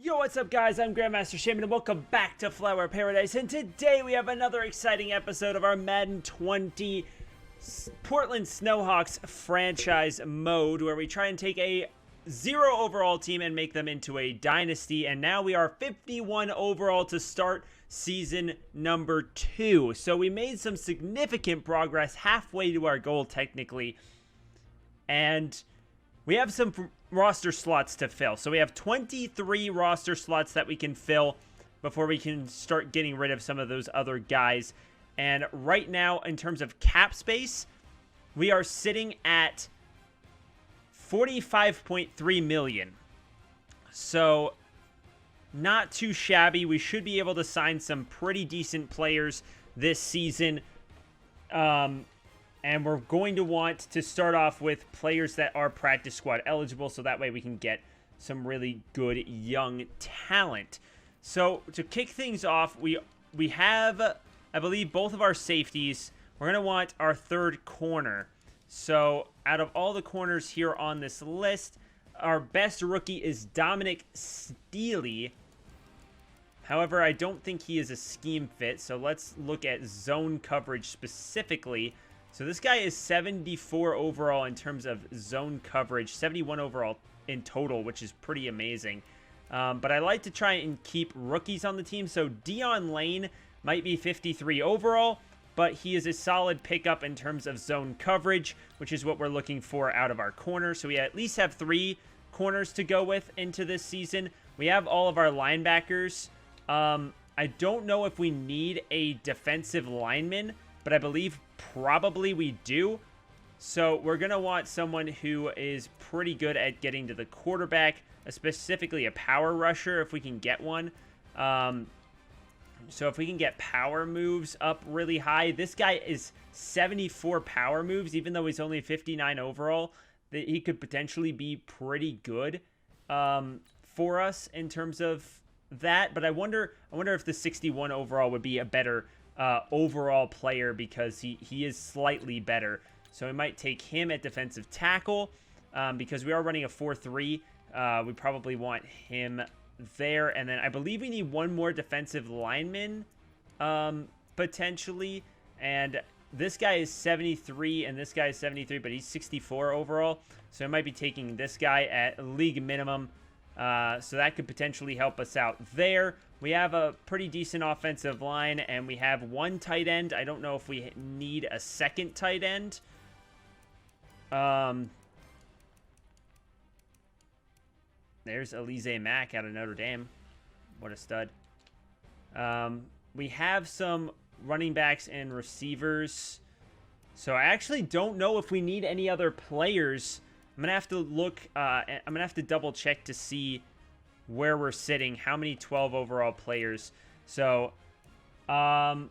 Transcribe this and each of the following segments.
Yo, what's up guys? I'm Grandmaster Shaman and welcome back to Flower Paradise, and today we have another exciting episode of our Madden 20 Portland Snowhawks franchise mode where we try and take a 0 overall team and make them into a dynasty, and now we are 51 overall to start season number 2. So we made some significant progress halfway to our goal technically, and we have some roster slots to fill. So we have 23 roster slots that we can fill before we can start getting rid of some of those other guys. And right now, in terms of cap space, we are sitting at 45.3 million. So not too shabby. We should be able to sign some pretty decent players this season. And we're going to want to start off with players that are practice squad eligible, so that way we can get some really good young talent. So to kick things off, we have, I believe, both of our safeties. We're going to want our third corner. So out of all the corners here on this list, our best rookie is Dominic Steely. However, I don't think he is a scheme fit, so let's look at zone coverage specifically. So this guy is 74 overall in terms of zone coverage, 71 overall in total, which is pretty amazing. But I like to try and keep rookies on the team. So Dion Lane might be 53 overall, but he is a solid pickup in terms of zone coverage, which is what we're looking for out of our corner. So we at least have 3 corners to go with into this season. We have all of our linebackers. I don't know if we need a defensive lineman, but I believe probably we do. So we're going to want someone who is pretty good at getting to the quarterback, specifically a power rusher if we can get one. So if we can get power moves up really high, this guy is 74 power moves, even though he's only 59 overall. He could potentially be pretty good for us in terms of that. But I wonder if the 61 overall would be a better overall player, because he is slightly better. So we might take him at defensive tackle, because we are running a 4-3. We probably want him there. And then I believe we need one more defensive lineman, potentially. And this guy is 73 and this guy is 73, but he's 64 overall. So I might be taking this guy at league minimum. So that could potentially help us out there. We have a pretty decent offensive line, and we have 1 tight end. I don't know if we need a second tight end. There's Alize Mack out of Notre Dame. What a stud. We have some running backs and receivers. So I actually don't know if we need any other players. I'm going to have to look, I'm going to have to double check to see where we're sitting, how many 12 overall players. So, well,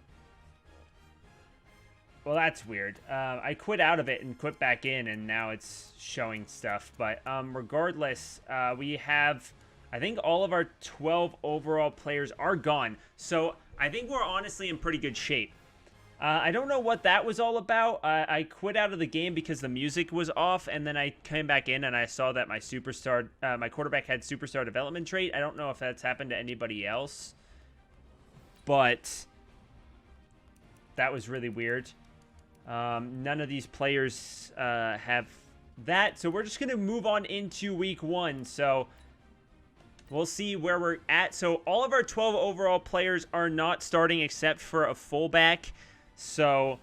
that's weird. I quit out of it and quit back in, and now it's showing stuff. But regardless, we have, I think all of our 12 overall players are gone. So I think we're honestly in pretty good shape. I don't know what that was all about. I quit out of the game because the music was off, and then I came back in and I saw that my my quarterback had superstar development trait. I don't know if that's happened to anybody else, but that was really weird. None of these players have that, so we're just going to move on into week 1. So we'll see where we're at. So all of our 12 overall players are not starting except for a fullback. So,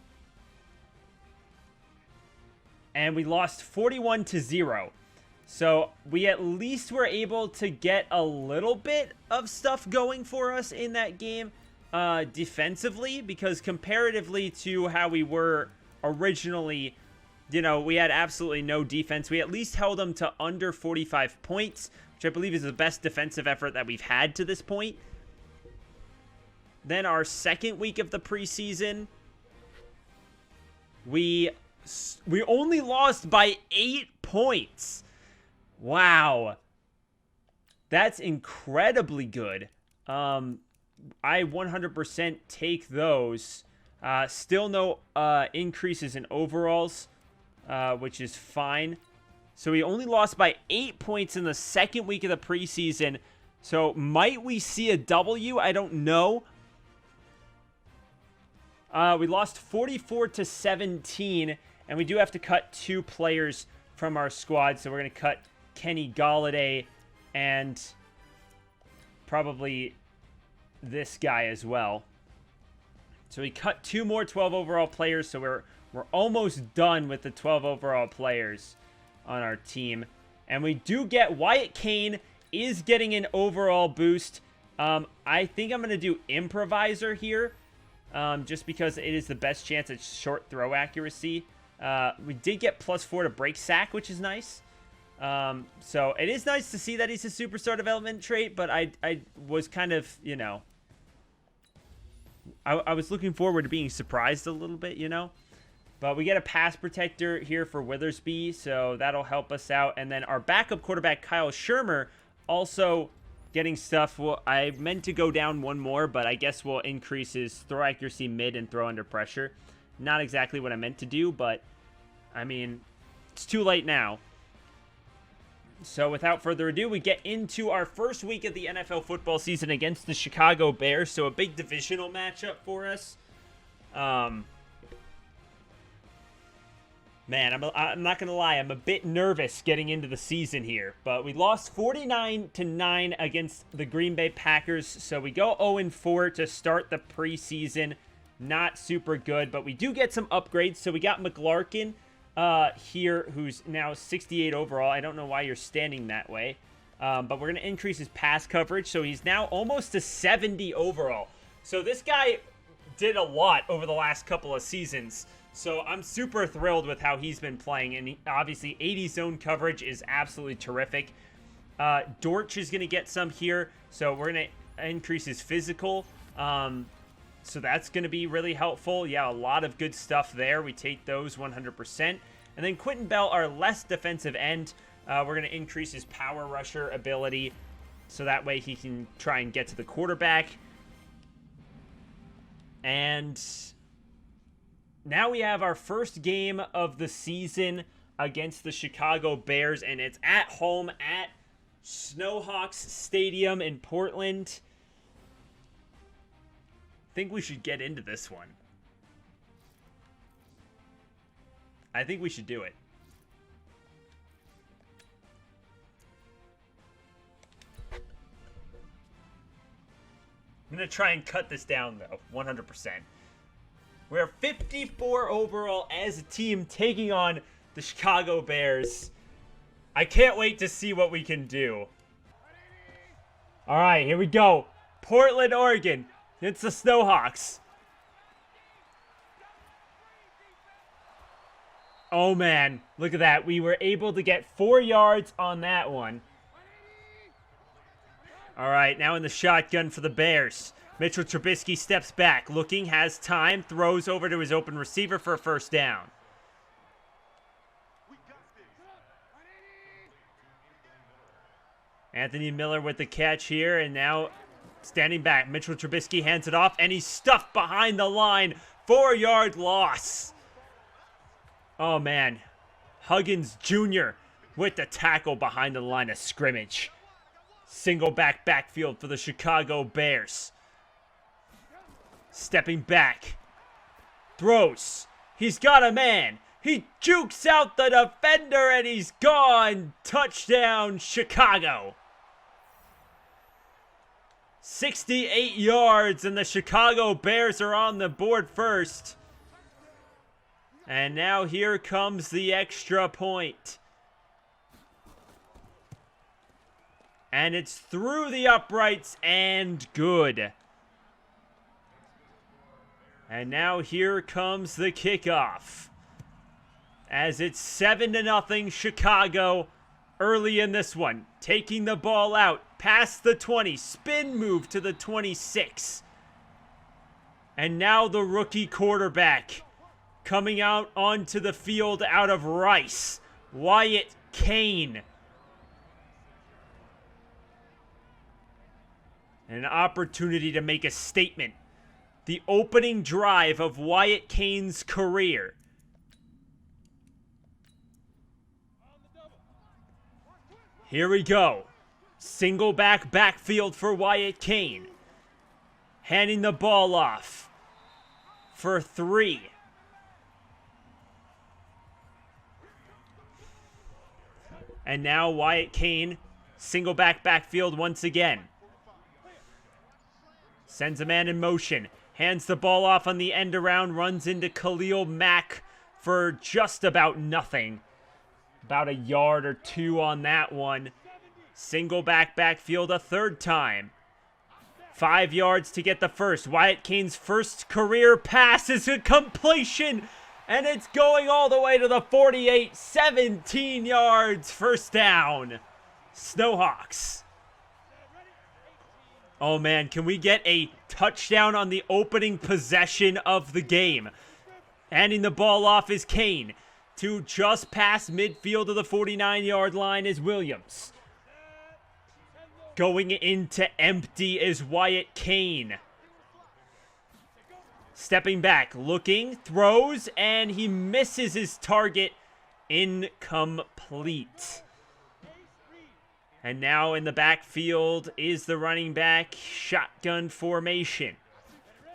and we lost 41-0. So we at least were able to get a little bit of stuff going for us in that game defensively, because comparatively to how we were originally, you know, we had absolutely no defense. We at least held them to under 45 points, which I believe is the best defensive effort that we've had to this point. Then our second week of the preseason, we only lost by 8 points. Wow. That's incredibly good. I 100% take those. Still no increases in overalls, which is fine. So we only lost by 8 points in the second week of the preseason. So might we see a W? I don't know. We lost 44-17, and we do have to cut 2 players from our squad. So we're going to cut Kenny Galladay and probably this guy as well. So we cut 2 more 12 overall players, so we're almost done with the 12 overall players on our team. And we do get Wyatt Kane is getting an overall boost. I think I'm going to do improviser here, just because it is the best chance at short throw accuracy. We did get +4 to break sack, which is nice. So it is nice to see that he's a superstar development trait, but I was kind of, you know, I was looking forward to being surprised a little bit, you know. But we get a pass protector here for Withersby, so that'll help us out. And then our backup quarterback, Kyle Shermer, also getting stuff. Well, I meant to go down 1 more, but I guess we'll increase his throw accuracy mid and throw under pressure. Not exactly what I meant to do, but, I mean, it's too late now. So without further ado, we get into our first week of the NFL football season against the Chicago Bears. So a big divisional matchup for us. Man, I'm not going to lie. I'm a bit nervous getting into the season here. But we lost 49-9 against the Green Bay Packers. So we go 0-4 to start the preseason. Not super good, but we do get some upgrades. So we got McLarkin here, who's now 68 overall. I don't know why you're standing that way. But we're going to increase his pass coverage. So he's now almost to 70 overall. So this guy did a lot over the last couple of seasons. So I'm super thrilled with how he's been playing. And obviously 80 zone coverage is absolutely terrific. Dortch is going to get some here. So we're going to increase his physical. So that's going to be really helpful. Yeah, a lot of good stuff there. We take those 100%. And then Quentin Bell, our less defensive end, we're going to increase his power rusher ability. So that way he can try and get to the quarterback. And now we have our first game of the season against the Chicago Bears. And it's at home at Snowhawks Stadium in Portland. Think we should get into this one. I think we should do it. I'm going to try and cut this down, though, 100%. We're 54 overall as a team taking on the Chicago Bears. I can't wait to see what we can do. All right, here we go. Portland, Oregon. It's the Snowhawks. Oh, man. Look at that. We were able to get 4 yards on that one. All right, now in the shotgun for the Bears. Mitchell Trubisky steps back, looking, has time, throws over to his open receiver for a first down. Anthony Miller with the catch here, and now standing back. Mitchell Trubisky hands it off, and he's stuffed behind the line. 4-yard loss. Oh, man. Huggins Jr. with the tackle behind the line of scrimmage. Single backfield for the Chicago Bears. Stepping back. Throws. He's got a man. He jukes out the defender, and he's gone. Touchdown, Chicago. 68 yards, and the Chicago Bears are on the board first. And now here comes the extra point. And it's through the uprights and good. And now here comes the kickoff. As it's 7-0 Chicago early in this one. Taking the ball out past the 20. Spin move to the 26. And now the rookie quarterback coming out onto the field out of Rice. Wyatt Kane. An opportunity to make a statement. The opening drive of Wyatt Kane's career. Here we go. Single backfield for Wyatt Kane. Handing the ball off for 3. And now Wyatt Kane, single backfield once again. Sends a man in motion. Hands the ball off on the end around. Runs into Khalil Mack for just about nothing. About a yard or 2 on that one. Single backfield a 3rd time. 5 yards to get the first. Wyatt Kane's first career pass is a completion. And it's going all the way to the 48. 17 yards. First down. Snowhawks. Oh, man. Can we get a touchdown on the opening possession of the game? Handing the ball off is Kane. To just past midfield of the 49-yard line is Williams. Going into empty is Wyatt Kane. Stepping back, looking, throws, and he misses his target. Incomplete. And now in the backfield is the running back. Shotgun formation.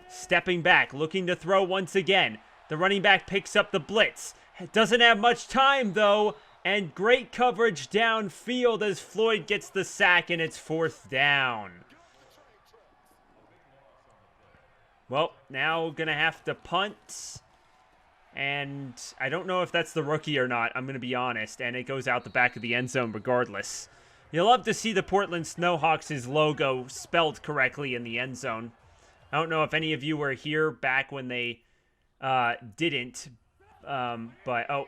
Stepping back, looking to throw once again. The running back picks up the blitz. Doesn't have much time, though. And great coverage downfield as Floyd gets the sack, and it's 4th down. Well, now going to have to punt. And I don't know if that's the rookie or not, I'm going to be honest. And it goes out the back of the end zone regardless. You'll love to see the Portland Snowhawks' logo spelled correctly in the end zone. I don't know if any of you were here back when they didn't. But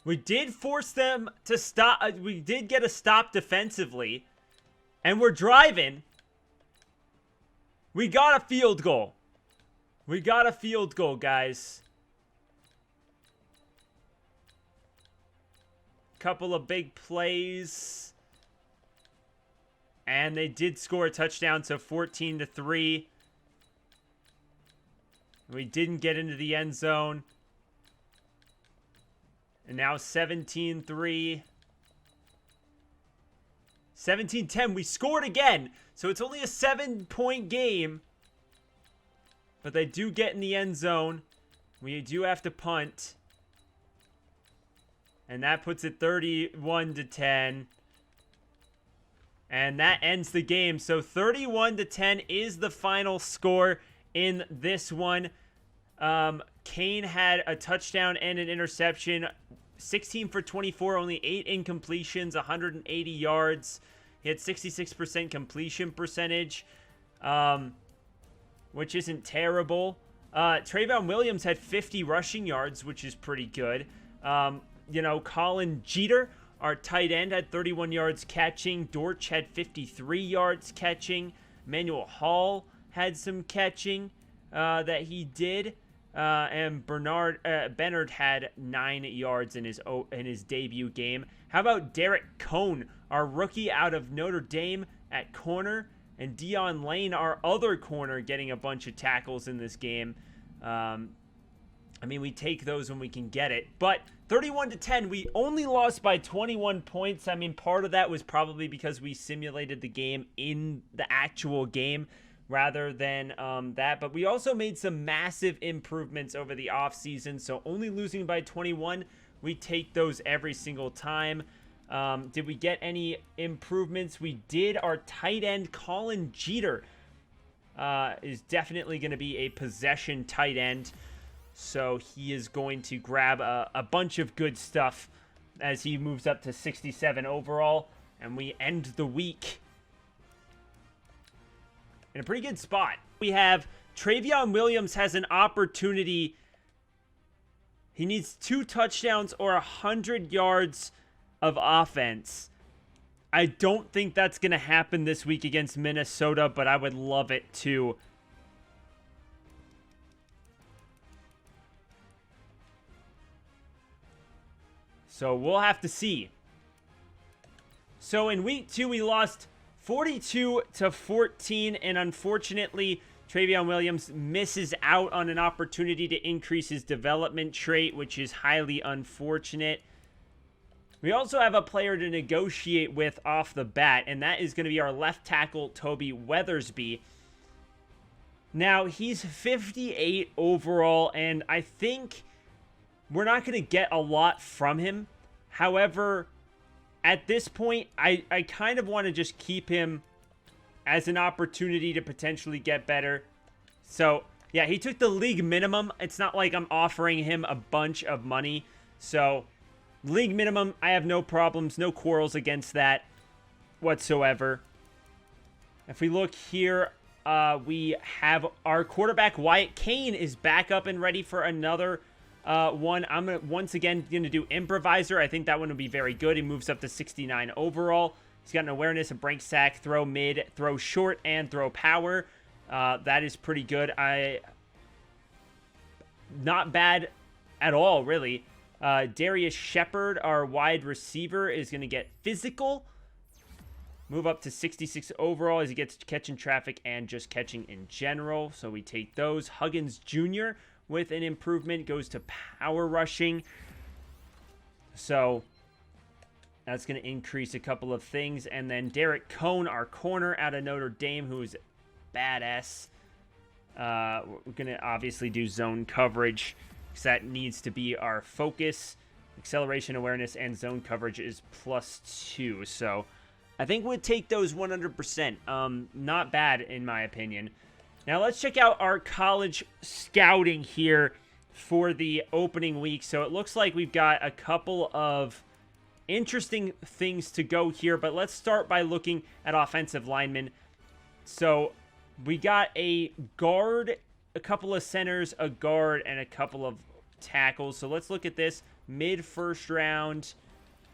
we did force them to stop. We did get a stop defensively. And we're driving. We got a field goal. We got a field goal, guys. Couple of big plays. And they did score a touchdown, so 14-3. We didn't get into the end zone. And now 17-3. 17-10. We scored again. So it's only a 7-point game. But they do get in the end zone. We do have to punt. And that puts it 31-10. And that ends the game. So 31-10 is the final score in this one. Kane had a touchdown and an interception. 16 for 24, only 8 incompletions, 180 yards. He had 66% completion percentage, which isn't terrible. Trayvon Williams had 50 rushing yards, which is pretty good. Colin Jeter, our tight end, had 31 yards catching. Dortch had 53 yards catching. Emmanuel Hall had some catching that he did. And Bernard had 9 yards in his debut game. How about Derek Cohn, our rookie out of Notre Dame at corner, and Dion Lane, our other corner, getting a bunch of tackles in this game. We take those when we can get it. But 31-10, we only lost by 21 points. Part of that was probably because we simulated the game in the actual game rather than that. But we also made some massive improvements over the offseason. So only losing by 21, we take those every single time. Did we get any improvements? We did. Our tight end, Colin Jeter, is definitely going to be a possession tight end. So he is going to grab a bunch of good stuff as he moves up to 67 overall. And we end the week in a pretty good spot. We have Trayvon Williams has an opportunity. He needs 2 touchdowns or 100 yards of offense. I don't think that's going to happen this week against Minnesota, but I would love it too. So we'll have to see. So in week 2, we lost 42-14, and unfortunately, Trayvon Williams misses out on an opportunity to increase his development trait, which is highly unfortunate. We also have a player to negotiate with off the bat, and that is going to be our left tackle, Toby Weathersby. Now, he's 58 overall, and I think we're not going to get a lot from him. However, at this point, I kind of want to just keep him as an opportunity to potentially get better. So, yeah, he took the league minimum. It's not like I'm offering him a bunch of money. So, league minimum, I have no problems, no quarrels against that whatsoever. If we look here, we have our quarterback, Wyatt Kane, is back up and ready for another one. I'm once again going to do improviser. I think that one will be very good. He moves up to 69 overall. He's got an awareness, a break sack, throw mid, throw short, and throw power. That is pretty good. Not bad at all, really. Darius Shepard, our wide receiver, is going to get physical. Move up to 66 overall as he gets catching traffic and just catching in general. So we take those. Huggins Jr. with an improvement goes to power rushing. So that's going to increase a couple of things. And then Derek Cohn, our corner out of Notre Dame, who is badass. We're going to obviously do zone coverage because that needs to be our focus. Acceleration, awareness, and zone coverage is +2. So I think we'll take those 100%. Not bad, in my opinion. Now, let's check out our college scouting here for the opening week. So it looks like we've got a couple of interesting things to go here, but let's start by looking at offensive linemen. So we got a guard, a couple of centers, a guard, and a couple of tackles. So let's look at this. Mid-first round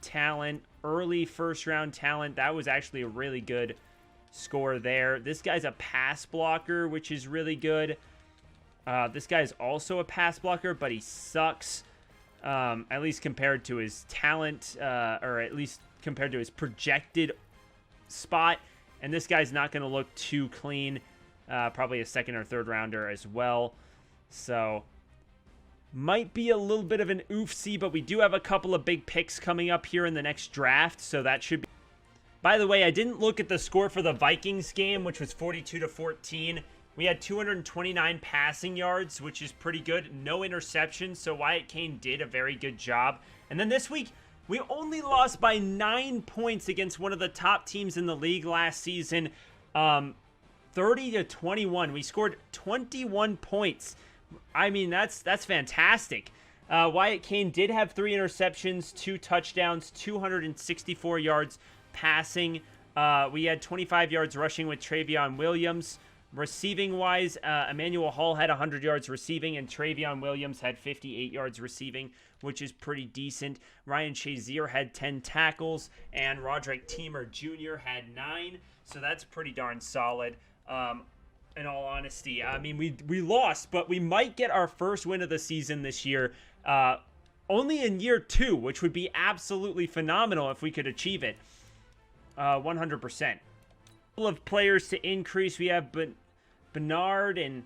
talent, early first-round talent. That was actually a really good score there. This guy's a pass blocker, which is really good. This guy's also a pass blocker, but he sucks, at least compared to his talent, or at least compared to his projected spot. And this guy's not going to look too clean. Probably a second or third rounder as well. So might be a little bit of an oofsie, but we do have a couple of big picks coming up here in the next draft, so that should be. By the way, I didn't look at the score for the Vikings game, which was 42-14. We had 229 passing yards, which is pretty good. No interceptions, so Wyatt Kane did a very good job. And then this week, we only lost by 9 points against one of the top teams in the league last season, 30-21. We scored 21 points. I mean, that's fantastic. Wyatt Kane did have 3 interceptions, 2 touchdowns, 264 yards passing. We had 25 yards rushing with Travion Williams. Receiving-wise, Emmanuel Hall had 100 yards receiving, and Travion Williams had 58 yards receiving, which is pretty decent. Ryan Shazier had 10 tackles, and Roderick Teamer Jr. had 9, so that's pretty darn solid. In all honesty, I mean, we lost, but we might get our first win of the season this year, only in year 2, which would be absolutely phenomenal if we could achieve it. 100%. Couple of players to increase. We have Bernard, and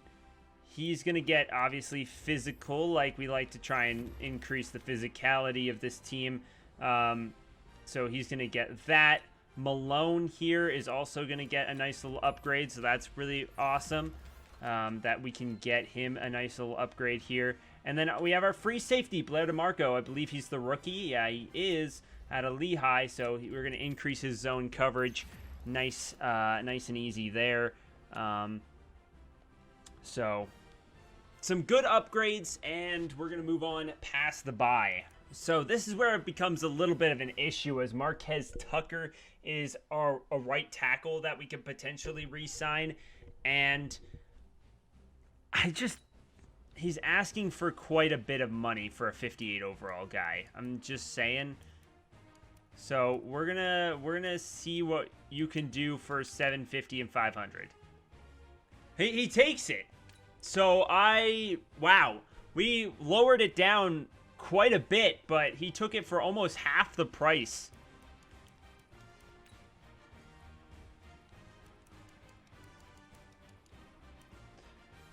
he's going to get, obviously, physical, like we like to try and increase the physicality of this team. So he's going to get that. Malone here is also going to get a nice little upgrade, so that's really awesome that we can get him a nice little upgrade here. And then we have our free safety, Blair DeMarco. I believe he's the rookie. Yeah, he is out of Lehigh, so we're going to increase his zone coverage. Nice and easy there. So some good upgrades, and we're going to move on past the bye. So this is where it becomes a little bit of an issue, as Marquez Tucker is a right tackle that we could potentially re-sign, and he's asking for quite a bit of money for a 58 overall guy. I'm just saying. So we're gonna see what you can do for 750 and 500. He takes it. So wow, we lowered it down quite a bit, but he took it for almost half the price.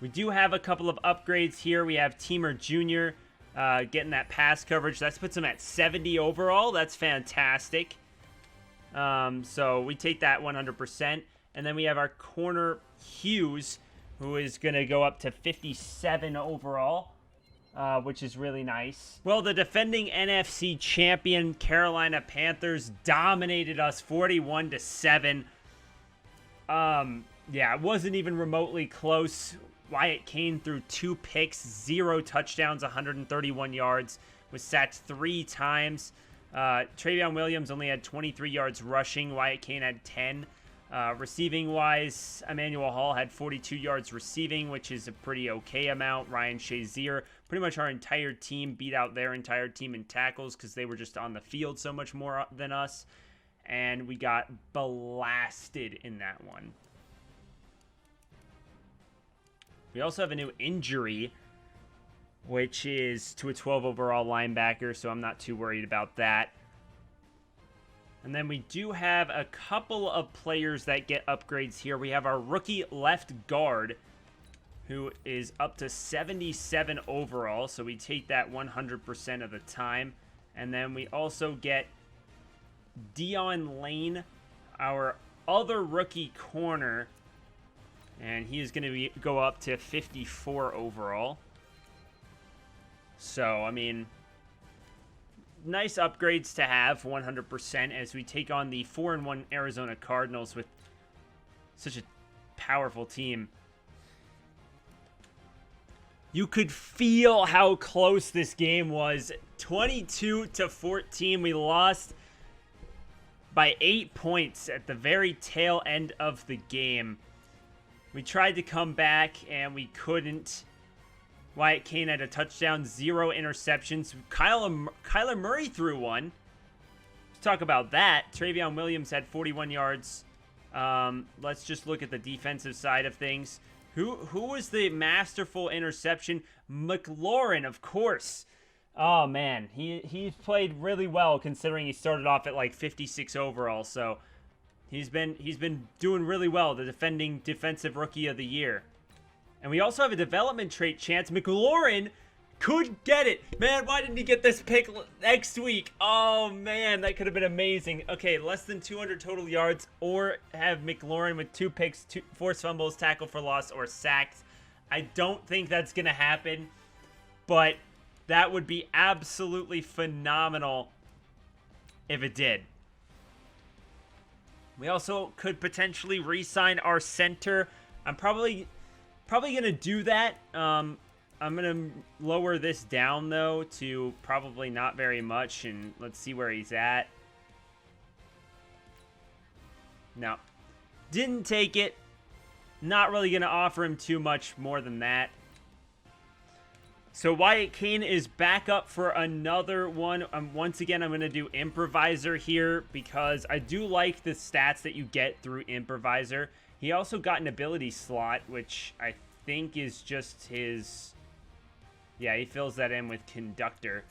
We do have a couple of upgrades here. We have Teamer Jr. getting that pass coverage. That puts him at 70 overall. That's fantastic. So we take that 100%. And then we have our corner Hughes, who is going to go up to 57 overall, which is really nice. Well, the defending NFC champion Carolina Panthers dominated us 41-7. Yeah, it wasn't even remotely close. Wyatt Kane threw 2 picks, 0 touchdowns, 131 yards, was sacked 3 times. Travion Williams only had 23 yards rushing. Wyatt Kane had 10. Receiving-wise, Emmanuel Hall had 42 yards receiving, which is a pretty okay amount. Ryan Shazier, pretty much our entire team beat out their entire team in tackles because they were just on the field so much more than us. And we got blasted in that one. We also have a new injury, which is to a 12 overall linebacker, so I'm not too worried about that. And then we do have a couple of players that get upgrades here. We have our rookie left guard, who is up to 77 overall, so we take that 100% of the time. And then we also get Dion Lane, our other rookie corner, and he is going to go up to 54 overall. So, I mean, nice upgrades to have, 100%, as we take on the 4-1 Arizona Cardinals with such a powerful team. You could feel how close this game was. 22-14. We lost by 8 points at the very tail end of the game. We tried to come back, and we couldn't. Wyatt Kane had a touchdown, 0 interceptions. Kyler Murray threw one. Let's talk about that. Travion Williams had 41 yards. Let's just look at the defensive side of things. Who was the masterful interception? McLaurin, of course. Oh, man. He's played really well considering he started off at like 56 overall, so he's been doing really well, the defending defensive rookie of the year. And we also have a development trait chance. McLaurin could get it. Man, why didn't he get this pick next week? Oh, man, that could have been amazing. Okay, less than 200 total yards, or have McLaurin with 2 picks, 2 forced fumbles, tackle for loss, or sacks. I don't think that's going to happen, but that would be absolutely phenomenal if it did. We also could potentially re-sign our center. I'm probably going to do that. I'm going to lower this down, though, to probably not very much, and let's see where he's at. No. Didn't take it. Not really going to offer him too much more than that. So Wyatt Kane is back up for another one. Once again, I'm going to do Improviser here because I do like the stats that you get through Improviser. He also got an ability slot, which I think is just his... Yeah, he fills that in with Conductor.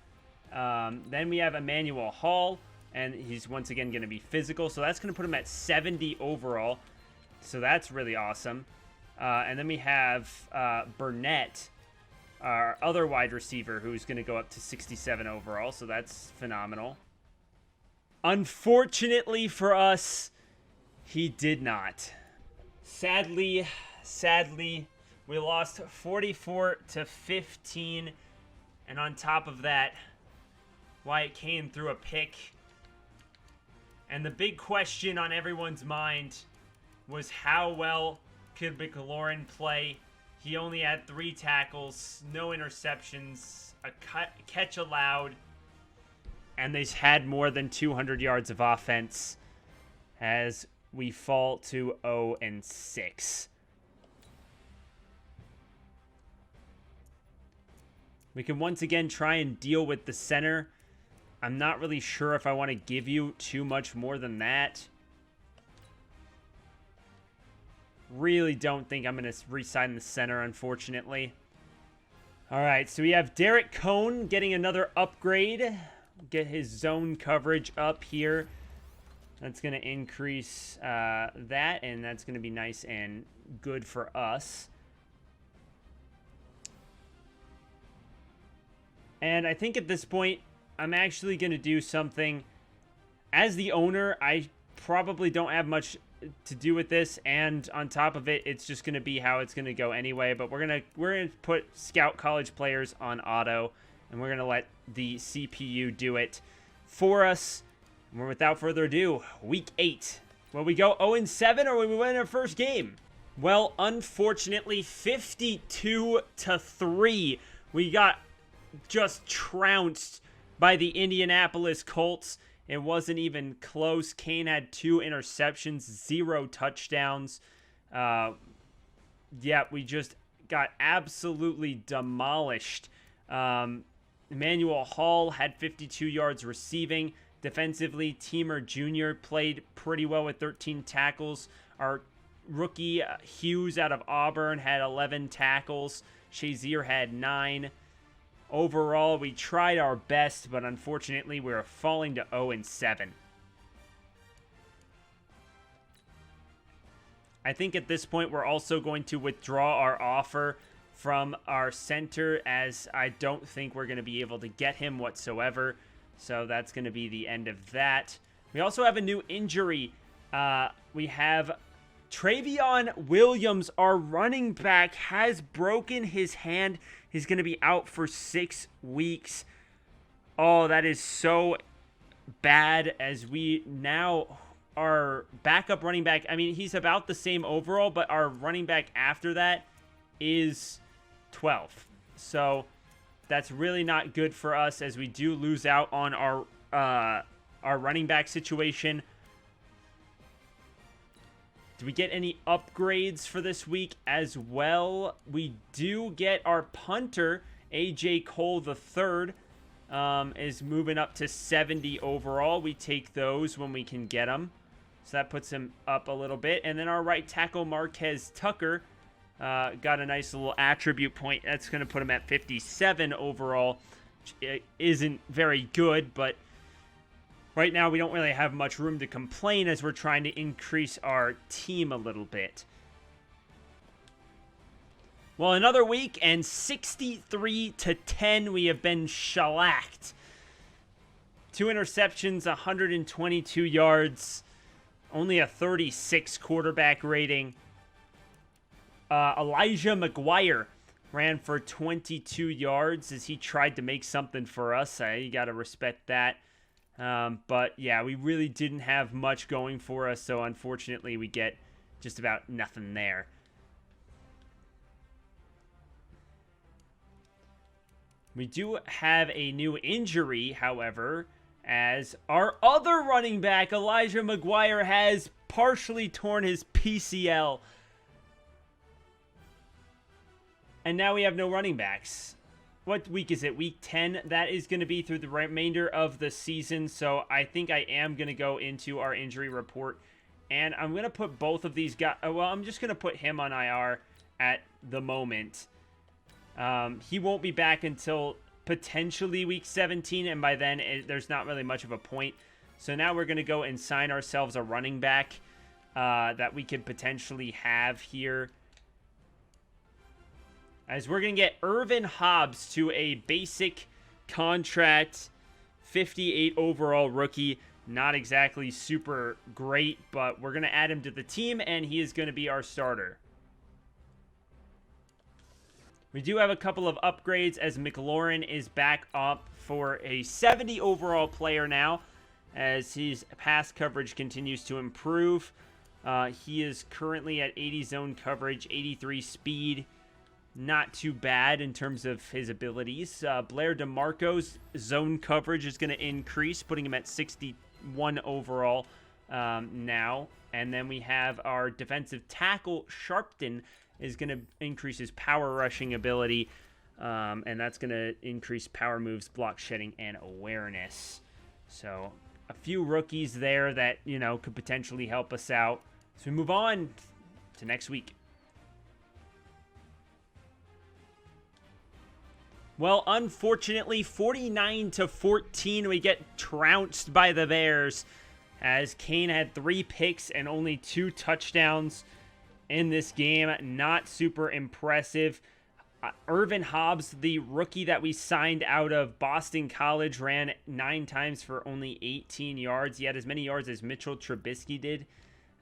Then we have Emmanuel Hall, and he's once again going to be physical. So that's going to put him at 70 overall. So that's really awesome. And then we have Burnett, our other wide receiver, who's going to go up to 67 overall, so that's phenomenal. Unfortunately for us, he did not. Sadly, we lost 44-15, and on top of that, Wyatt Kane threw a pick. And the big question on everyone's mind was how well could McLaurin play. He only had 3 tackles, no interceptions, a catch allowed, and they had more than 200 yards of offense as we fall to 0-6. We can once again try and deal with the center. I'm not really sure if I want to give you too much more than that. Really don't think I'm going to re-sign the center, unfortunately. All right, so we have Derek Cohn getting another upgrade. Get his zone coverage up here. That's going to increase that, and that's going to be nice and good for us. And I think at this point, I'm actually going to do something. As the owner, I probably don't have much to do with this, and on top of it, it's just going to be how it's going to go anyway. But we're gonna put scout college players on auto, and we're going to let the CPU do it for us. And without further ado, week 8. Will we go 0-7 or will we win our first game? Well, unfortunately, 52-3. We got just trounced by the Indianapolis Colts. It wasn't even close. Kane had 2 interceptions, 0 touchdowns. Yeah, we just got absolutely demolished. Emmanuel Hall had 52 yards receiving. Defensively, Teamer Jr. played pretty well with 13 tackles. Our rookie Hughes out of Auburn had 11 tackles. Shazier had 9. Overall, we tried our best, but unfortunately, we were falling to 0-7. I think at this point, we're also going to withdraw our offer from our center, as I don't think we're going to be able to get him whatsoever. So that's going to be the end of that. We also have a new injury. We have Travion Williams, our running back, has broken his hand. He's going to be out for 6 weeks. Oh, that is so bad, as we now, our backup running back, I mean, he's about the same overall, but our running back after that is 12. So that's really not good for us, as we do lose out on our running back situation. Do we get any upgrades for this week as well? We do get our punter, AJ Cole III, is moving up to 70 overall. We take those when we can get them. So that puts him up a little bit. And then our right tackle, Marquez Tucker, got a nice little attribute point. That's going to put him at 57 overall. It isn't very good, but right now we don't really have much room to complain, as we're trying to increase our team a little bit. Well, another week, and 63-10, we have been shellacked. 2 interceptions, 122 yards, only a 36 quarterback rating. Elijah McGuire ran for 22 yards as he tried to make something for us. You got to respect that. But yeah, we really didn't have much going for us, so unfortunately we get just about nothing there. We do have a new injury, however, as our other running back, Elijah McGuire, has partially torn his PCL. And now we have no running backs. What week is it? Week 10? That is going to be through the remainder of the season. So I think I am going to go into our injury report. And I'm going to put both of these guys... Well, I'm just going to put him on IR at the moment. He won't be back until potentially week 17. And by then, there's not really much of a point. So now we're going to go and sign ourselves a running back that we could potentially have here. As we're going to get Irvin Hobbs to a basic contract, 58 overall rookie. Not exactly super great, but we're going to add him to the team, and he is going to be our starter. We do have a couple of upgrades, as McLaurin is back up for a 70 overall player now, as his pass coverage continues to improve. He is currently at 80 zone coverage, 83 speed. Not too bad in terms of his abilities. Blair DeMarco's zone coverage is going to increase, putting him at 61 overall now. And then we have our defensive tackle, Sharpton, is going to increase his power rushing ability. And that's going to increase power moves, block shedding, and awareness. So a few rookies there that, you know, could potentially help us out. So we move on to next week. Well, unfortunately, 49-14, we get trounced by the Bears, as Kane had 3 picks and only 2 touchdowns in this game. Not super impressive. Irvin Hobbs, the rookie that we signed out of Boston College, ran 9 times for only 18 yards. He had as many yards as Mitchell Trubisky did.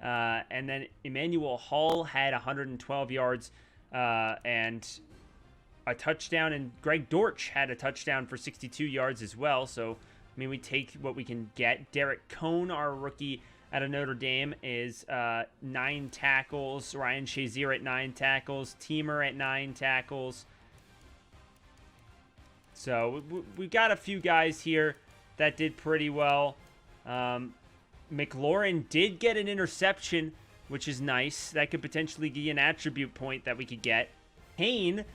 And then Emmanuel Hall had 112 yards and a touchdown. And Greg Dortch had a touchdown for 62 yards as well. So, I mean, we take what we can get. Derek Cohn, our rookie out of Notre Dame, is 9 tackles. Ryan Shazier at 9 tackles. Teamer at 9 tackles. So we've got a few guys here that did pretty well. McLaurin did get an interception, which is nice. That could potentially be an attribute point that we could get. Payne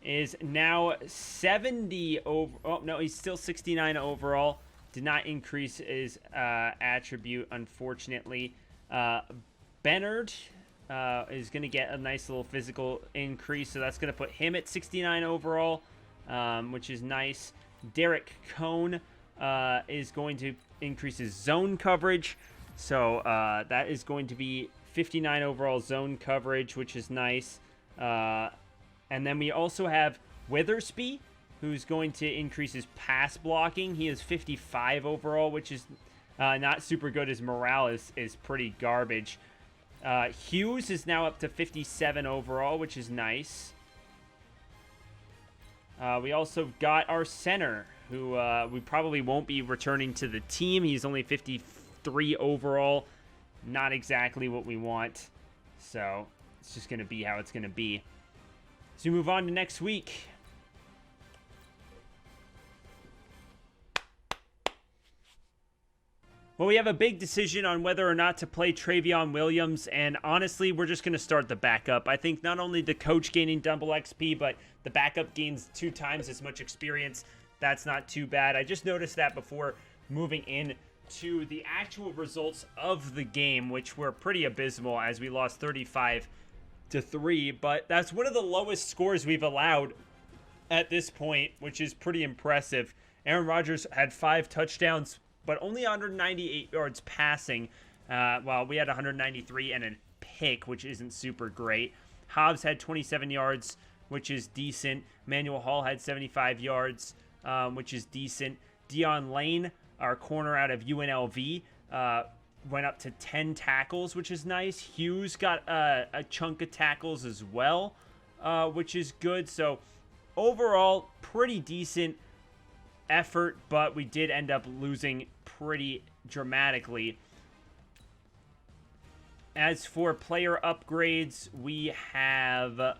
is now 70 over. Oh, no, he's still 69 overall. Did not increase his attribute, unfortunately. Bernard is going to get a nice little physical increase, so that's going to put him at 69 overall, which is nice. Derek Cohn is going to increase his zone coverage, so that is going to be 59 overall zone coverage, which is nice. And then we also have Witherspoon, who's going to increase his pass blocking. He is 55 overall, which is not super good. His morale is pretty garbage. Hughes is now up to 57 overall, which is nice. We also got our center, who we probably won't be returning to the team. He's only 53 overall. Not exactly what we want. So it's just going to be how it's going to be. So we move on to next week. Well, we have a big decision on whether or not to play Travion Williams, and honestly, we're just going to start the backup. I think not only the coach gaining double XP, but the backup gains 2 times as much experience. That's not too bad. I just noticed that before moving in to the actual results of the game, which were pretty abysmal as we lost 35-3, but that's one of the lowest scores we've allowed at this point, which is pretty impressive. Aaron Rodgers had 5 touchdowns, but only 198 yards passing, while we had 193 and a pick, which isn't super great. Hobbs had 27 yards, which is decent. Emmanuel Hall had 75 yards, which is decent. Dion Lane, our corner out of UNLV, went up to 10 tackles, which is nice. Hughes got a chunk of tackles as well, which is good. So overall, pretty decent effort, but we did end up losing pretty dramatically. As for player upgrades, we have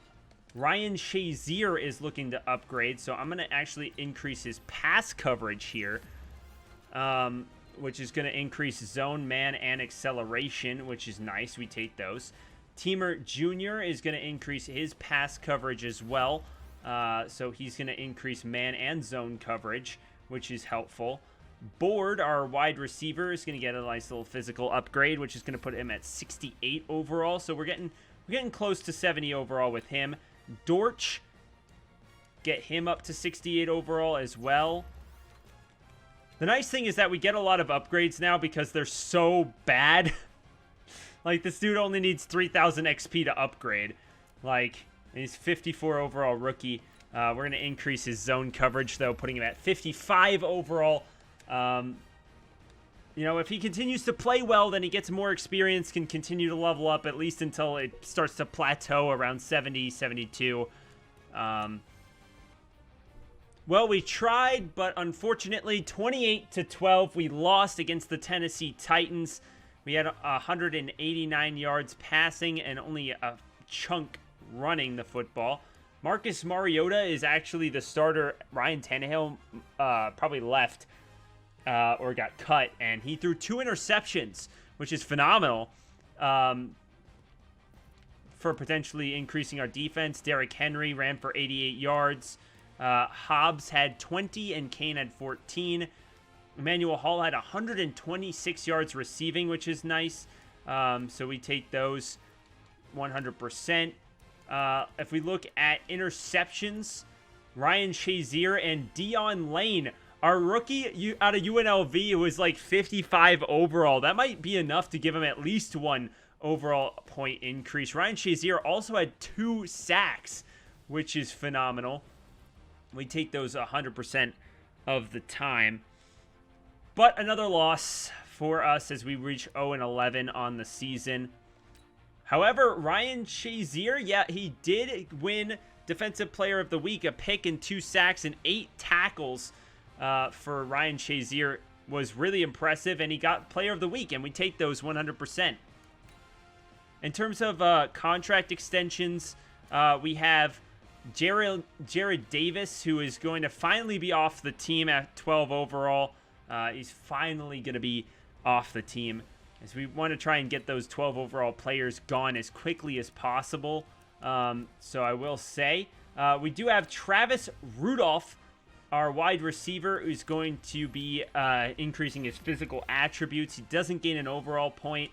Ryan Shazier is looking to upgrade, so I'm going to actually increase his pass coverage here, which is going to increase zone, man, and acceleration, which is nice. We take those. Teamer Jr. is going to increase his pass coverage as well. So he's going to increase man and zone coverage, which is helpful. Board, our wide receiver, is going to get a nice little physical upgrade, which is going to put him at 68 overall. So we're getting close to 70 overall with him. Dortch, get him up to 68 overall as well. The nice thing is that we get a lot of upgrades now because they're so bad. Like, this dude only needs 3,000 XP to upgrade. Like, he's 54 overall rookie. We're going to increase his zone coverage, though, putting him at 55 overall. You know, if he continues to play well, then he gets more experience, can continue to level up, at least until it starts to plateau around 70, 72. Well, we tried, but unfortunately, 28-12, we lost against the Tennessee Titans. We had 189 yards passing and only a chunk running the football. Marcus Mariota is actually the starter. Ryan Tannehill probably left or got cut, and he threw 2 interceptions, which is phenomenal for potentially increasing our defense. Derrick Henry ran for 88 yards. Hobbs had 20 and Kane had 14. Emmanuel Hall had 126 yards receiving, which is nice. So we take those 100%. If we look at interceptions, Ryan Shazier and Dion Lane, our rookie out of UNLV, who was like 55 overall. That might be enough to give him at least 1 overall point increase. Ryan Shazier also had 2 sacks, which is phenomenal. We take those 100% of the time. But another loss for us as we reach 0-11 on the season. However, Ryan Shazier, yeah, he did win Defensive Player of the Week, a pick and 2 sacks and 8 tackles for Ryan Shazier was really impressive, and he got Player of the Week, and we take those 100%. In terms of contract extensions, we have Jared Davis, who is going to finally be off the team at 12 overall. He's finally going to be off the team, as we want to try and get those 12 overall players gone as quickly as possible. So I will say, we do have Travis Rudolph, our wide receiver, who's going to be increasing his physical attributes. He doesn't gain an overall point,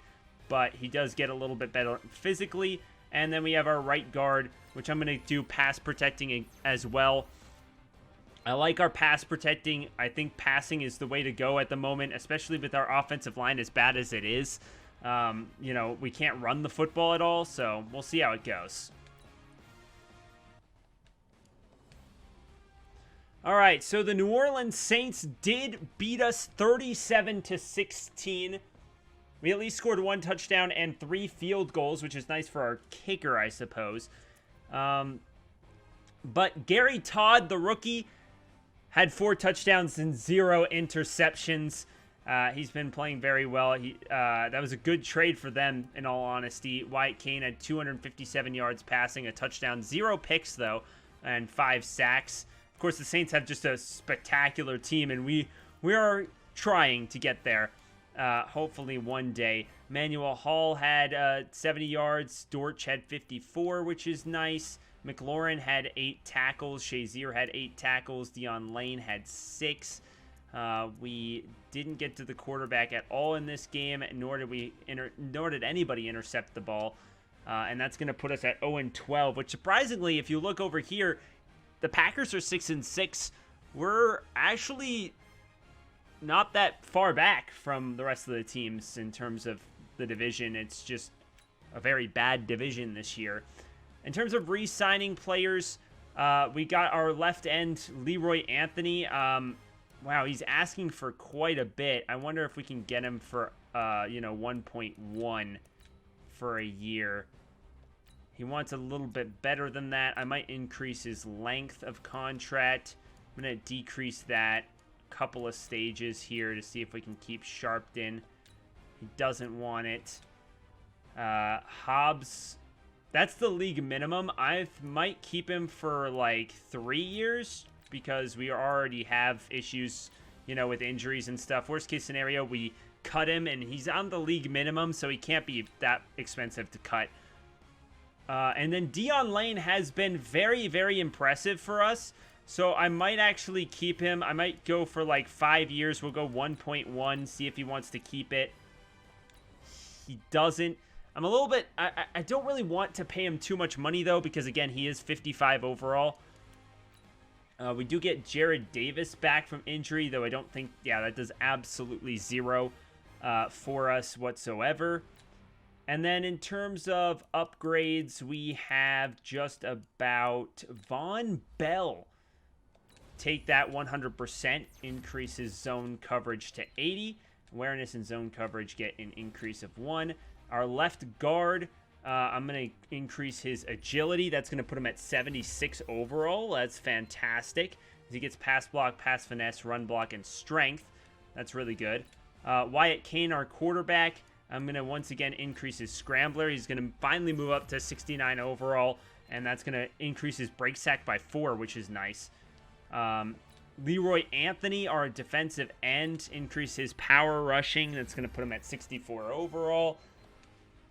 but he does get a little bit better physically. And then we have our right guard, which I'm going to do pass protecting as well. I like our pass protecting. I think passing is the way to go at the moment, especially with our offensive line as bad as it is. You know, we can't run the football at all, so we'll see how it goes. All right, so the New Orleans Saints did beat us 37-16. We at least scored 1 touchdown and 3 field goals, which is nice for our kicker, I suppose. But Gary Todd, the rookie, had 4 touchdowns and 0 interceptions. He's been playing very well. That was a good trade for them, in all honesty. Wyatt Kane had 257 yards passing, a touchdown, 0 picks, though, and 5 sacks. Of course, the Saints have just a spectacular team, and we are trying to get there. Hopefully one day. Manuel Hall had 70 yards. Dortch had 54, which is nice. McLaurin had 8 tackles. Shazier had 8 tackles. Dion Lane had 6. We didn't get to the quarterback at all in this game, nor did anybody intercept the ball. And that's going to put us at 0-12, which surprisingly, if you look over here, the Packers are 6-6. We're actually not that far back from the rest of the teams in terms of the division. It's just a very bad division this year. In terms of re-signing players, we got our left end, Leroy Anthony. Wow, he's asking for quite a bit. I wonder if we can get him for, 1.1 for a year. He wants a little bit better than that. I might increase his length of contract. I'm going to decrease that a couple of stages here to see if we can keep Sharpton. He doesn't want it. Hobbs, that's the league minimum. I might keep him for like 3 years because we already have issues, with injuries and stuff. Worst case scenario, we cut him and he's on the league minimum, so he can't be that expensive to cut. And then Dion Lane has been very, very impressive for us. So I might actually keep him. I might go for like 5 years. We'll go 1.1, see if he wants to keep it. He doesn't. I'm a little bit... I don't really want to pay him too much money, though, because, again, he is 55 overall. We do get Jared Davis back from injury, though I don't think... Yeah, that does absolutely 0 for us whatsoever. And then in terms of upgrades, we have just about Von Bell. Take that 100%, increases zone coverage to 80. Awareness and zone coverage get an increase of 1. Our left guard, I'm going to increase his agility. That's going to put him at 76 overall. That's fantastic. He gets pass block, pass finesse, run block, and strength. That's really good. Wyatt Kane, our quarterback, I'm going to once again increase his scrambler. He's going to finally move up to 69 overall, and that's going to increase his break sack by 4, which is nice. Leroy Anthony, our defensive end, increase his power rushing. That's going to put him at 64 overall,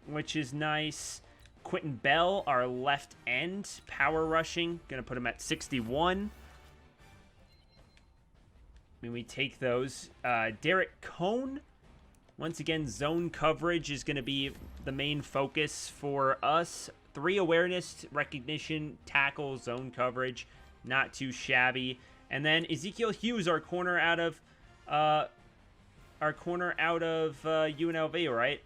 which is nice. Quentin Bell, our left end, power rushing, going to put him at 61. When we take those, Derek Cohn, once again, zone coverage is going to be the main focus for us. 3 awareness, recognition, tackle, zone coverage, not too shabby. And then Ezekiel Hughes, our corner out of UNLV, right?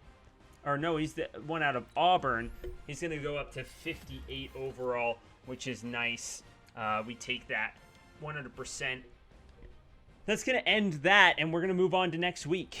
or no, he's the one out of Auburn. He's going to go up to 58 overall, which is nice. We take that 100%. That's going to end that, and we're going to move on to next week.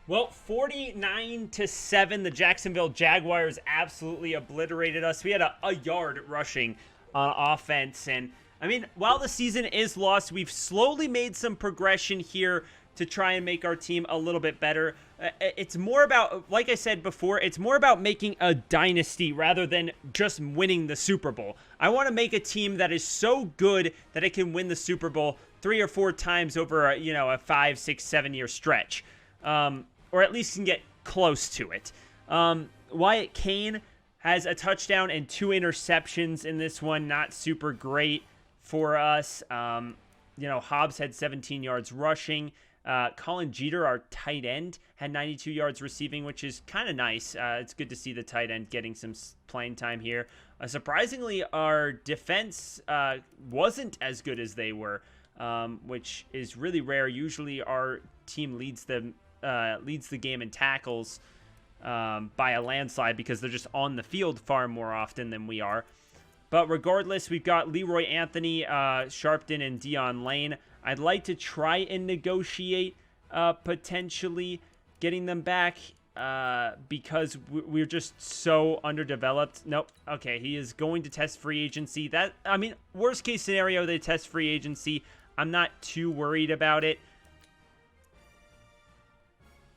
Well, 49-7, the Jacksonville Jaguars absolutely obliterated us. We had a yard rushing on offense, and I mean, while the season is lost, we've slowly made some progression here to try and make our team a little bit better. It's more about, like I said before, it's more about making a dynasty rather than just winning the Super Bowl. I want to make a team that is so good that it can win the Super Bowl 3 or 4 times over a 5, 6, 7 year stretch. Or at least can get close to it. Wyatt Kane has a touchdown and 2 interceptions in this one. Not super great for us. Hobbs had 17 yards rushing. Colin Jeter, our tight end, had 92 yards receiving, which is kind of nice. It's good to see the tight end getting some playing time here. Surprisingly, our defense wasn't as good as they were, which is really rare. Usually our team leads the game in tackles by a landslide because they're just on the field far more often than we are. But regardless, we've got Leroy Anthony, Sharpton, and Dion Lane. I'd like to try and negotiate potentially getting them back because we're just so underdeveloped. Nope. Okay, he is going to test free agency. Worst case scenario, they test free agency. I'm not too worried about it.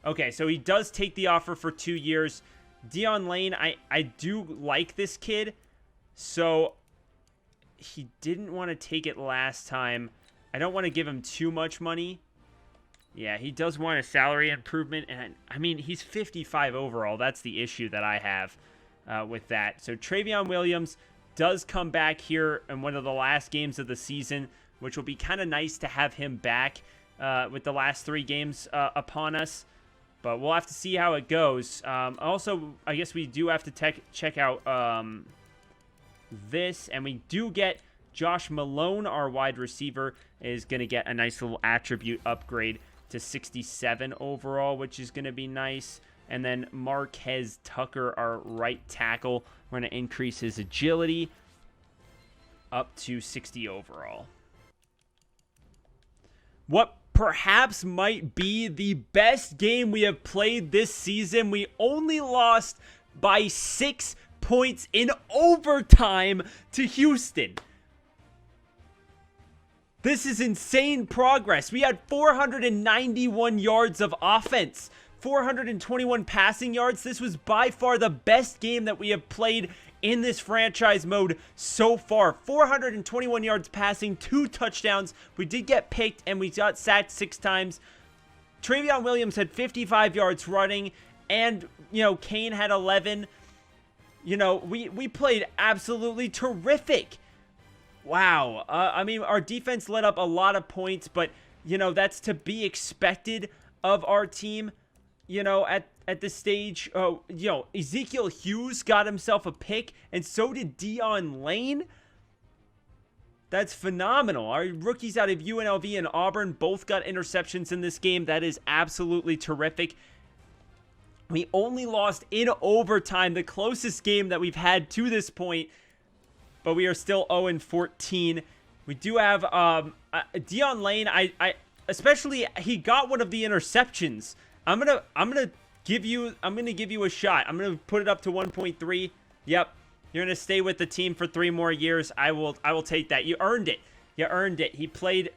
Okay, so he does take the offer for 2 years. Dion Lane, I do like this kid. So he didn't want to take it last time. I don't want to give him too much money. Yeah, he does want a salary improvement. And, I mean, he's 55 overall. That's the issue that I have with that. So Travion Williams does come back here in one of the last games of the season, which will be kind of nice to have him back with the last 3 games upon us. But we'll have to see how it goes. Also, I guess we do have to check out this. And we do get Josh Malone, our wide receiver, is going to get a nice little attribute upgrade to 67 overall, which is going to be nice. And then Marquez Tucker, our right tackle, we're going to increase his agility up to 60 overall. What perhaps might be the best game we have played this season. We only lost by 6 points in overtime to Houston. This is insane progress. We had 491 yards of offense, 421 passing yards. This was by far the best game that we have played in this franchise mode so far. 421 yards passing, 2 touchdowns. We did get picked and we got sacked 6 times. Travion Williams had 55 yards running, and Kane had 11. We played absolutely terrific. Wow. Our defense let up a lot of points, but that's to be expected of our team. At this stage, Ezekiel Hughes got himself a pick, and so did Dion Lane. That's phenomenal. Our rookies out of UNLV and Auburn both got interceptions in this game. That is absolutely terrific. We only lost in overtime, the closest game that we've had to this point, but we are still 0-14. We do have Dion Lane. I especially, he got one of the interceptions. I'm gonna give you a shot. I'm gonna put it up to 1.3. Yep, you're gonna stay with the team for 3 more years. I will take that. You earned it. You earned it. He played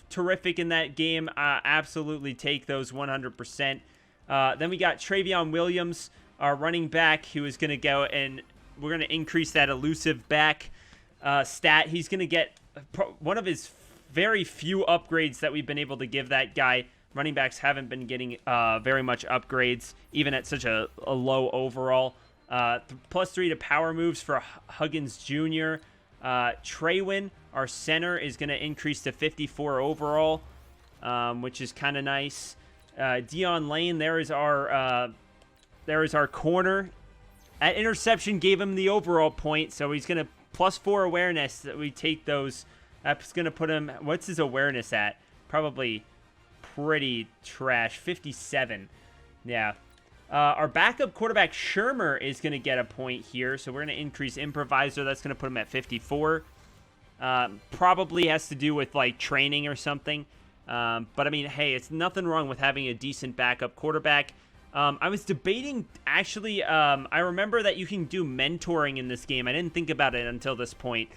terrific in that game. Absolutely take those 100%. Then we got Travion Williams, our running back, who is gonna go, and we're gonna increase that elusive back stat. He's gonna get one of his very few upgrades that we've been able to give that guy. Running backs haven't been getting very much upgrades, even at such a low overall. +3 to power moves for Huggins Jr. Traywin, our center, is going to increase to 54 overall, which is kind of nice. Dion Lane, there is our corner. At interception gave him the overall point, so he's going to +4 awareness. That we take those. That's going to put him. What's his awareness at? Probably pretty trash. 57. Yeah. Our backup quarterback, Shermer, is going to get a point here. So we're going to increase improviser. That's going to put him at 54. Probably has to do with, like, training or something. But, I mean, hey, it's nothing wrong with having a decent backup quarterback. I was debating, actually, I remember that you can do mentoring in this game. I didn't think about it until this point.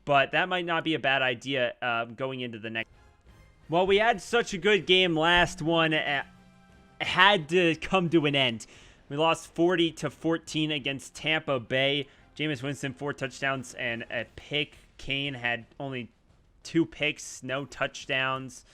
But that might not be a bad idea going into the next. Well, we had such a good game last one. Had to come to an end. We lost 40-14 against Tampa Bay. Jameis Winston, 4 touchdowns and a pick. Kane had only 2 picks, no touchdowns.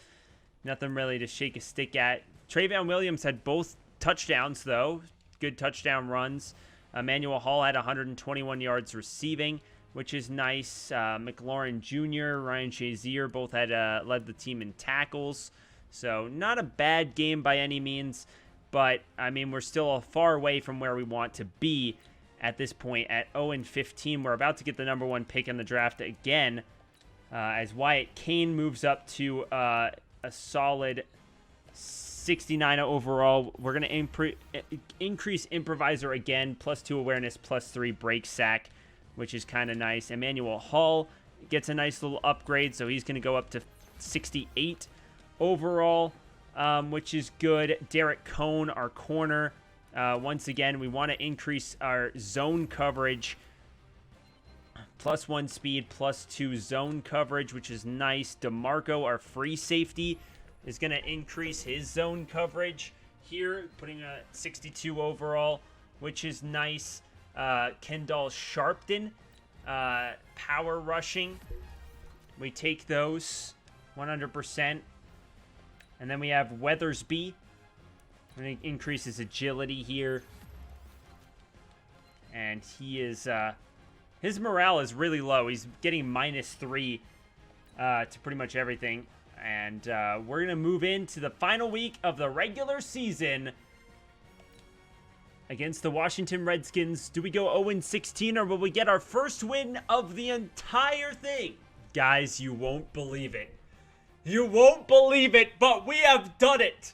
Nothing really to shake a stick at. Trayvon Williams had both touchdowns, though. Good touchdown runs. Emmanuel Hall had 121 yards receiving, which is nice. McLaurin Jr., Ryan Shazier both had led the team in tackles. So not a bad game by any means. But, I mean, we're still far away from where we want to be at this point at 0-15. We're about to get the number 1 pick in the draft again as Wyatt Kane moves up to a solid 69 overall. We're going to increase improviser again, +2 awareness, +3 break sack, which is kind of nice. Emmanuel Hall gets a nice little upgrade, so he's going to go up to 68 overall, which is good. Derek Cohn, our corner. Once again, we want to increase our zone coverage. +1 speed, +2 zone coverage, which is nice. DeMarco, our free safety, is going to increase his zone coverage here, putting a 62 overall, which is nice. Kendall Sharpton, power rushing. We take those 100%. And then we have Weathersby. And it increases agility here. And he is, his morale is really low. He's getting -3 to pretty much everything. And we're going to move into the final week of the regular season against the Washington Redskins. Do we go 0-16 or will we get our first win of the entire thing? Guys, you won't believe it. You won't believe it, but we have done it.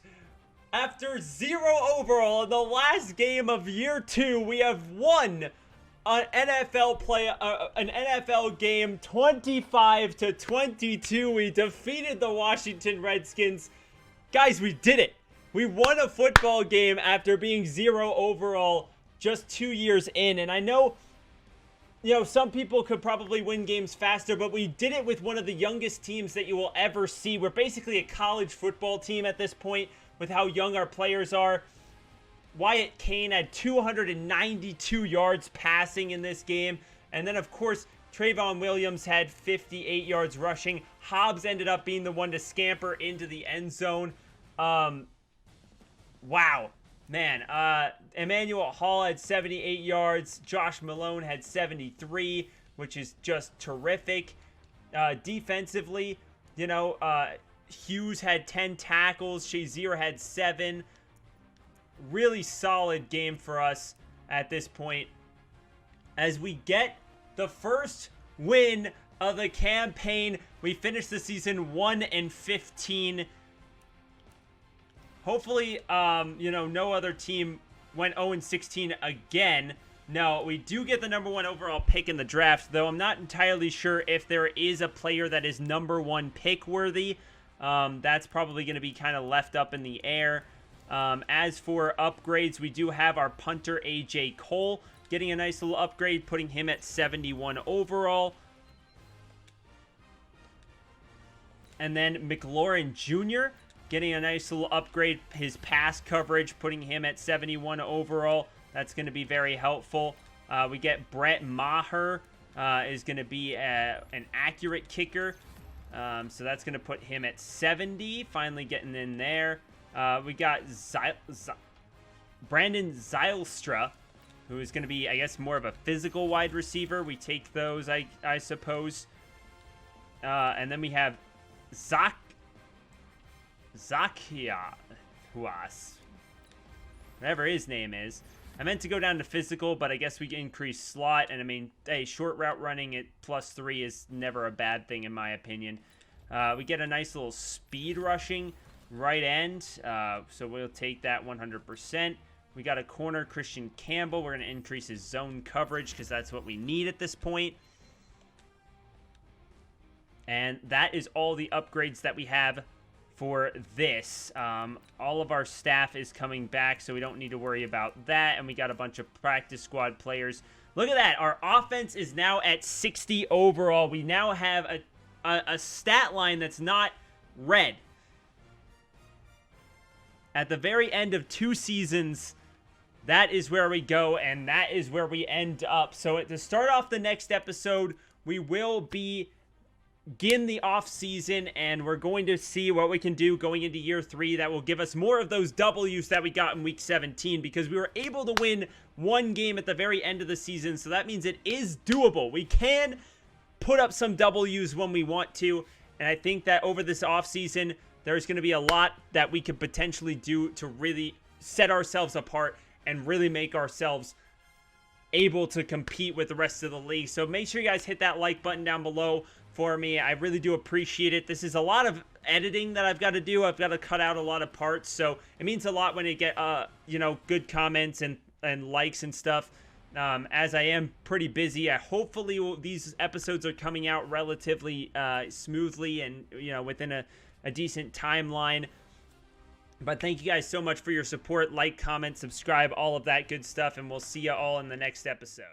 After 0 overall in the last game of year 2, we have won an NFL game 25-22. We defeated the Washington Redskins. Guys, we did it. We won a football game after being 0 overall just 2 years in. And I know, you know, some people could probably win games faster, but we did it with one of the youngest teams that you will ever see. We're basically a college football team at this point with how young our players are. Wyatt Kane had 292 yards passing in this game. And then, of course, Trayvon Williams had 58 yards rushing. Hobbs ended up being the one to scamper into the end zone. Wow. Man, Emmanuel Hall had 78 yards. Josh Malone had 73, which is just terrific. Defensively, you know, Hughes had 10 tackles. Shazier had 7. Really solid game for us at this point as we get the first win of the campaign. We finished the season 1-15. Hopefully, you know, no other team went 0-16 again. No, we do get the number 1 overall pick in the draft, though I'm not entirely sure if there is a player that is number 1 pick worthy. That's probably going to be kind of left up in the air. As for upgrades, we do have our punter, AJ Cole, getting a nice little upgrade, putting him at 71 overall. And then McLaurin Jr., getting a nice little upgrade, his pass coverage, putting him at 71 overall. That's going to be very helpful. We get Brett Maher, is going to be an accurate kicker. So that's going to put him at 70, finally getting in there. We got Brandon Zylstra, who is going to be, I guess, more of a physical wide receiver. We take those, I suppose. And then we have Zakia Huas, whatever his name is. I meant to go down to physical, but I guess we can increase slot. And I mean, hey, short route running at +3 is never a bad thing in my opinion. We get a nice little speed rushing, right end. So we'll take that 100%. We got a corner, Christian Campbell. We're going to increase his zone coverage because that's what we need at this point. And that is all the upgrades that we have for this. All of our staff is coming back, so we don't need to worry about that. And we got a bunch of practice squad players. Look at that. Our offense is now at 60 overall. We now have a stat line that's not red. At the very end of 2 seasons, that is where we go, and that is where we end up. So to start off the next episode, we will begin the off season, and we're going to see what we can do going into year 3 that will give us more of those W's that we got in week 17, because we were able to win 1 game at the very end of the season. So that means it is doable. We can put up some W's when we want to, and I think that over this off season, there's going to be a lot that we could potentially do to really set ourselves apart and really make ourselves able to compete with the rest of the league. So make sure you guys hit that like button down below for me. I really do appreciate it. This is a lot of editing that I've got to do. I've got to cut out a lot of parts, so it means a lot when you get you know, good comments and likes and stuff. As I am pretty busy, hopefully these episodes are coming out relatively smoothly and, you know, within a decent timeline. But thank you guys so much for your support. Like, comment, subscribe, all of that good stuff, and we'll see you all in the next episode.